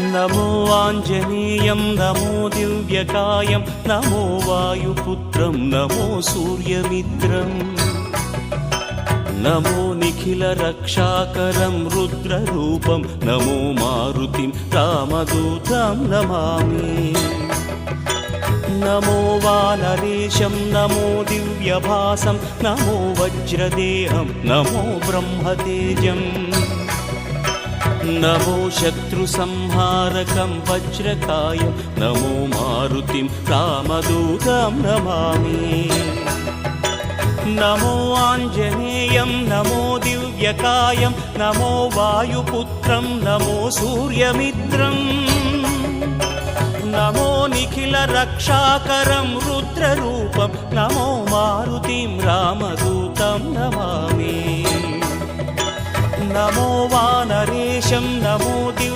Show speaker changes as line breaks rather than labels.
नमो आञ्जनेयं नमो दिव्यकायं नमो वायुपुत्रं नमो सूर्यमित्रम् नमो निखिलरक्षाकरं रुद्ररूपं नमो मारुतिं रामदूतं Namami नमो वानरेशं नमो दिव्यभासं नमो वज्रदेहं नमो ब्रह्मतेजम् नमो शत्रुसंहारकं वज्रकायं नमो मारुतिं रामदूतं Namami नमो आञ्जनेयं नमो दिव्यकायं नमो वायुपुत्रं नमो सूर्यमित्रम् नमो निखिलरक्षाकरं रुद्ररूपं नमो मारुतिं रामदूतं Namami नमो वानरेशं नमो